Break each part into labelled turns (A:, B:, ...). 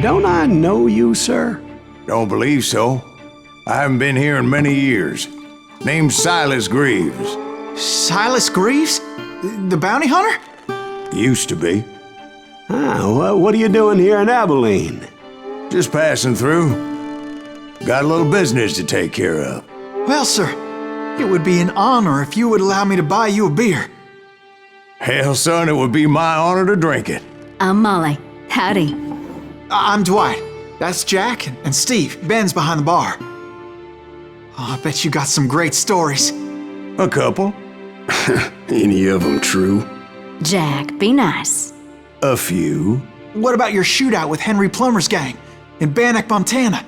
A: Don't I know you, sir?
B: Don't believe so. I haven't been here in many years. Name's Silas Greaves.
C: Silas Greaves? The bounty hunter?
B: Used to be.
A: Well, what are you doing here in Abilene?
B: Just passing through. Got a little business to take care of.
C: Well, sir, it would be an honor if you would allow me to buy you a beer.
B: Hell, son, it would be my honor to drink it.
D: I'm Molly. Howdy.
C: I'm Dwight. That's Jack and Steve. Ben's behind the bar. Oh, I bet you got some great stories.
B: A couple.
A: Any of them true?
D: Jack, be nice.
B: A few.
C: What about your shootout with Henry Plummer's gang in Bannock, Montana?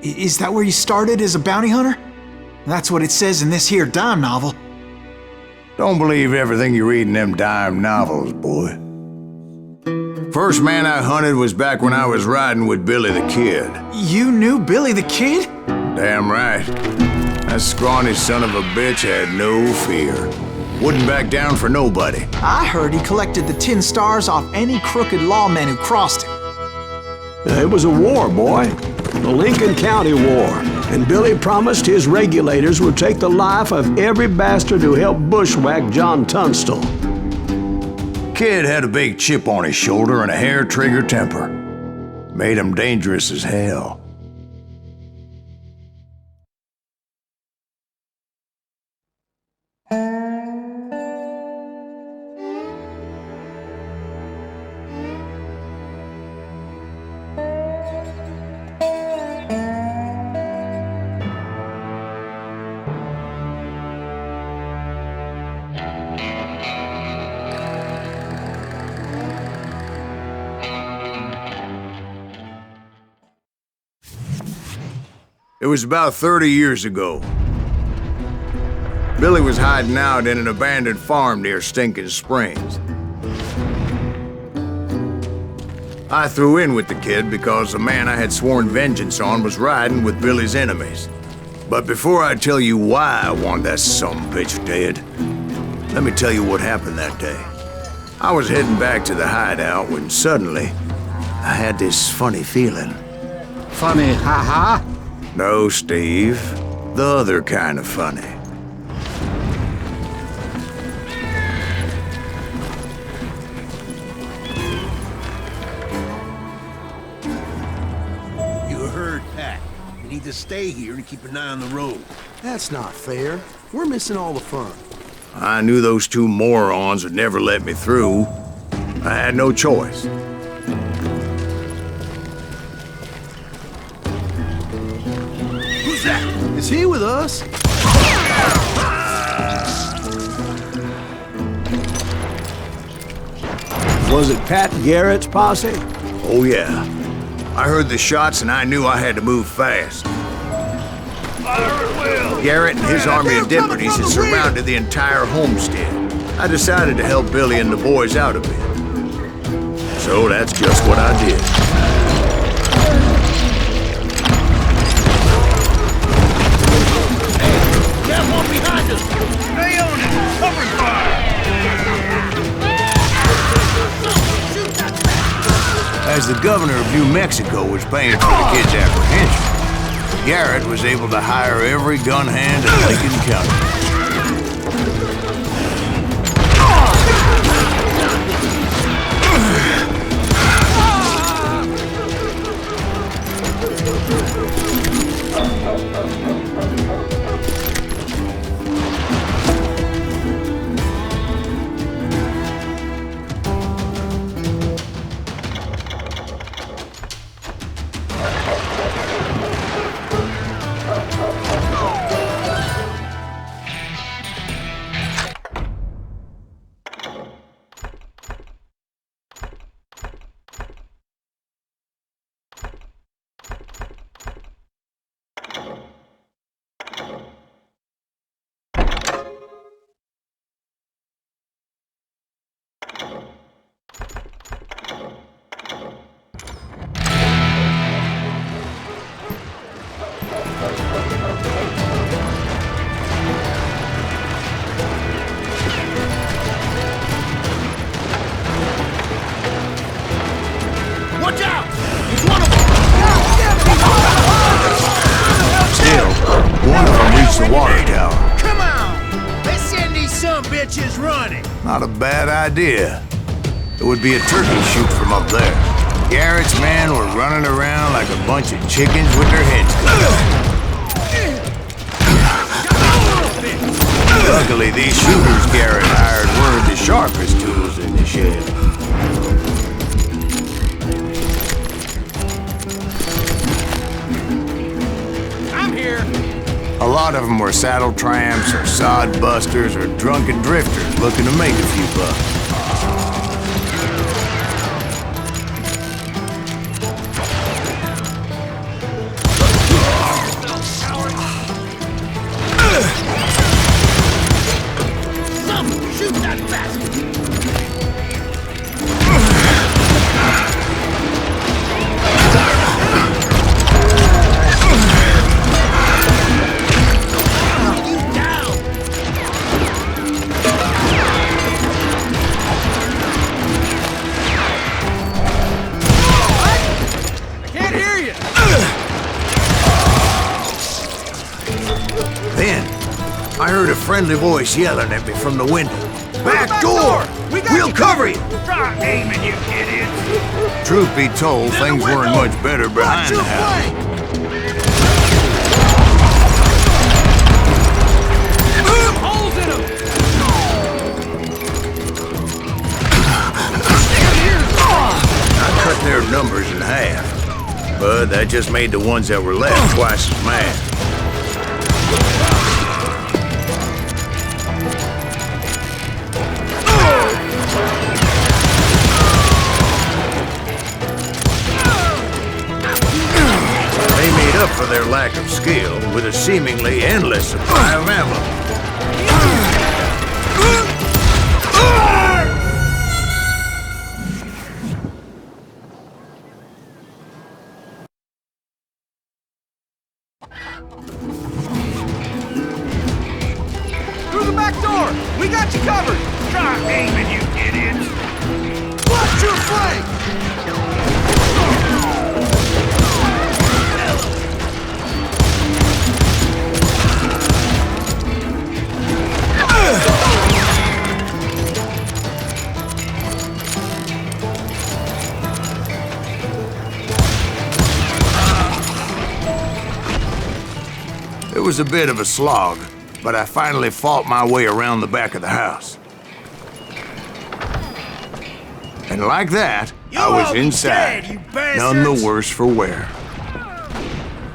C: Is that where you started as a bounty hunter? That's what it says in this here dime novel.
B: Don't believe everything you read in them dime novels, boy. First man I hunted was back when I was riding with Billy the Kid.
C: You knew Billy the Kid?
B: Damn right. That scrawny son of a bitch had no fear. Wouldn't back down for nobody.
C: I heard he collected the 10 stars off any crooked lawmen who crossed him.
A: It was a war, boy. The Lincoln County War. And Billy promised his regulators would take the life of every bastard who helped bushwhack John Tunstall.
B: Kid had a big chip on his shoulder and a hair-trigger temper. Made him dangerous as hell. It was about 30 years ago. Billy was hiding out in an abandoned farm near Stinking Springs. I threw in with the kid because the man I had sworn vengeance on was riding with Billy's enemies. But before I tell you why I want that sumbitch dead, let me tell you what happened that day. I was heading back to the hideout when suddenly I had this funny feeling.
E: Funny, ha-ha?
B: No, Steve. The other kind of funny.
F: You heard Pat. You need to stay here and keep an eye on the road.
G: That's not fair. We're missing all the fun.
B: I knew those two morons would never let me through. I had no choice.
F: Who's that?
G: Is he with us?
A: Was it Pat Garrett's posse?
B: Oh yeah. I heard the shots and I knew I had to move fast. Garrett and his army of deputies had surrounded the entire homestead. I decided to help Billy and the boys out a bit. So that's just what I did.
F: Got one behind us! Stay on it! Covering fire!
B: As the governor of New Mexico was paying for the kid's apprehension, Garrett was able to hire every gun hand in Lincoln County. Not a bad idea. It would be a turkey shoot from up there. Garrett's men were running around like a bunch of chickens with their heads cut off. Luckily, these shooters Garrett hired were the sharpest tools in the shed.
G: I'm here.
B: A lot of them were saddle tramps or sod busters or drunken drifters looking to make a few bucks.
F: Shoot that bastard!
B: Then, I heard a friendly voice yelling at me from the window. Back door! We'll cover you!
F: Try aiming, you idiots!
B: Truth be told, things weren't much better behind the house.
G: Holes in them!
B: I cut their numbers in half, but that just made the ones that were left twice as mad. They made up for their lack of skill with a seemingly endless supply of ammo.
G: Through the back door! We got you covered!
F: Try aiming, you idiots!
G: Watch your flank!
B: It was a bit of a slog, but I finally fought my way around the back of the house. And like that, I was inside, none the worse for wear.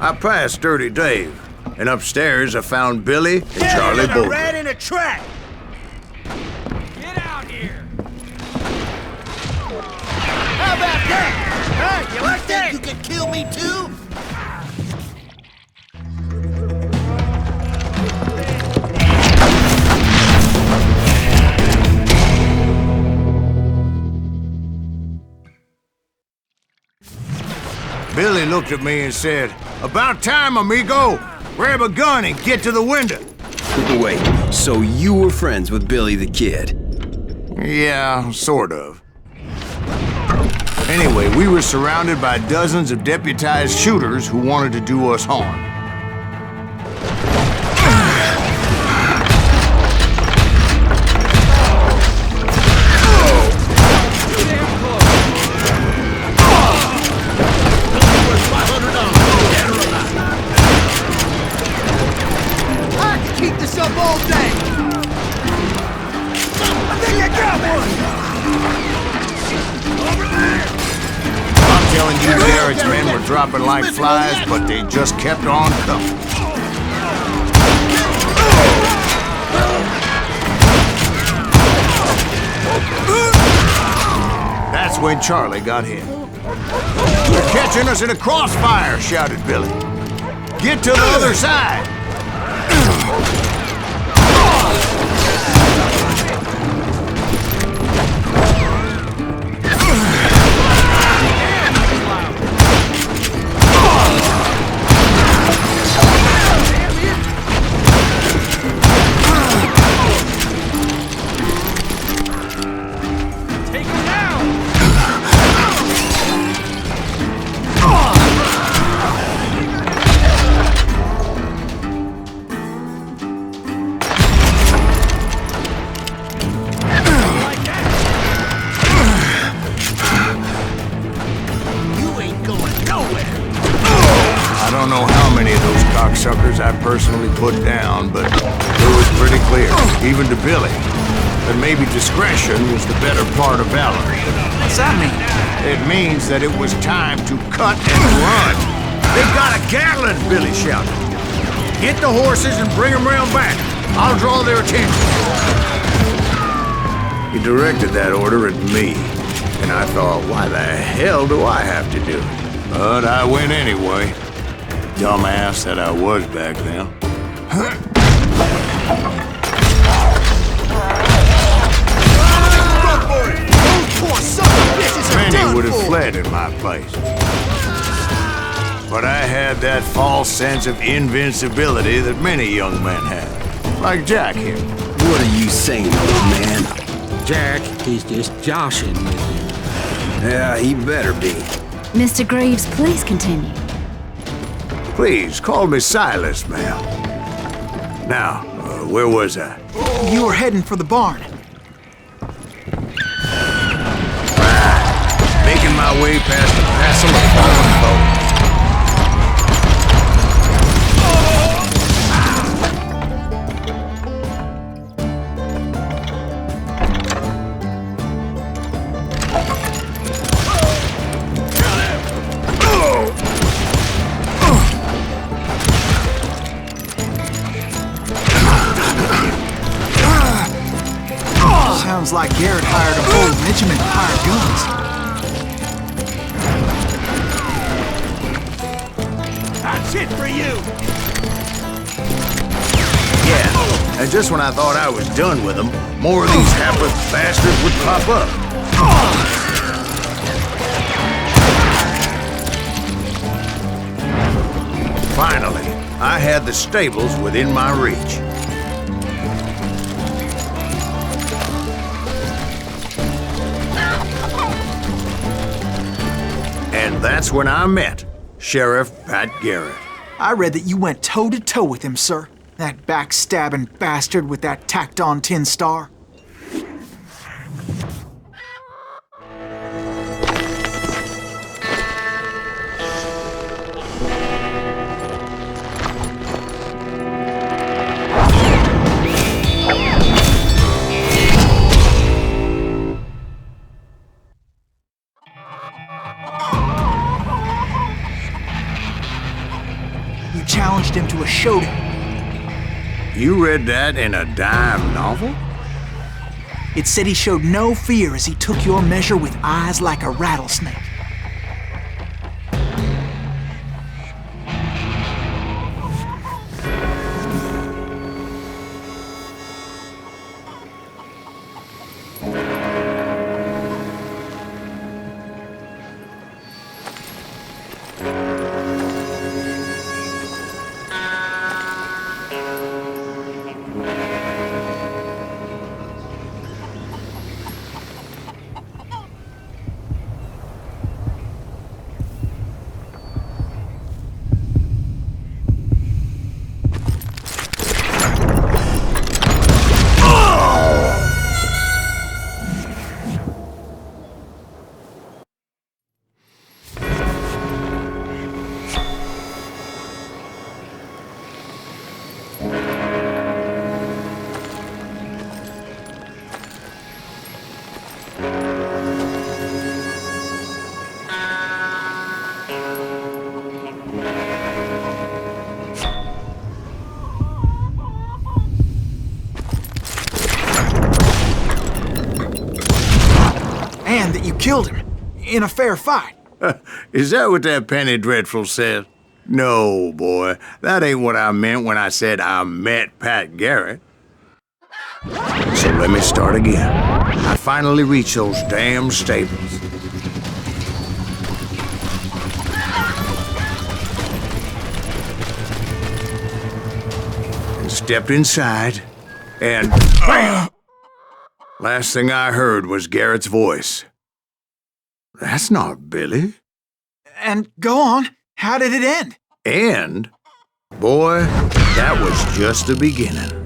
B: I passed Dirty Dave, and upstairs I found Billy and Charlie both.
F: Rat in a trap!
G: Get out here!
F: How about that? Huh? You like that? You can kill me too?
B: Billy looked at me and said, "About time, amigo! Grab a gun and get to the window."
H: Wait, so you were friends with Billy the Kid?
B: Yeah, sort of. Anyway, we were surrounded by dozens of deputized shooters who wanted to do us harm.
G: All day! I think I got one! Over there!
B: I'm telling you, Garrett's men were dropping like flies, but they just kept on coming. That's when Charlie got hit. "They're catching us in a crossfire," shouted Billy. "Get to the other side!" don't know how many of those cocksuckers I personally put down, but it was pretty clear, even to Billy, that maybe discretion was the better part of valor.
C: What's that mean?
B: It means that it was time to cut and run. They've got a Gatling, Billy shouted. Get the horses and bring them round back. I'll draw their attention. He directed that order at me, and I thought, why the hell do I have to do it? But I went anyway. Dumbass that I was back then. Many would have fled in my place. But I had that false sense of invincibility that many young men have. Like Jack here.
H: What are you saying, old man?
E: Jack, he's just joshing with you.
H: Yeah, he better be.
D: Mr. Greaves, please continue.
B: Please, call me Silas, ma'am. Now, where was I?
C: You were heading for the barn.
B: Making my way past the passel of fallen foes.
C: Sounds like Garrett hired a whole regiment of hired guns.
F: That's it for you!
B: Yeah, and just when I thought I was done with them, more of these hapless bastards would pop up. Finally, I had the stables within my reach. And that's when I met Sheriff Pat Garrett.
C: I read that you went toe-to-toe with him, sir. That backstabbing bastard with that tacked-on tin star. Challenged him to a showdown.
B: You read that in a dime novel?
C: It said he showed no fear as he took your measure with eyes like a rattlesnake. That you killed him in a fair fight.
B: Is that what that penny dreadful says? No, boy. That ain't what I meant when I said I met Pat Garrett. So let me start again. I finally reached those damn stables. And stepped inside, and bam! Last thing I heard was Garrett's voice. That's not Billy.
C: And go on. How did it end?
B: End? Boy, that was just the beginning.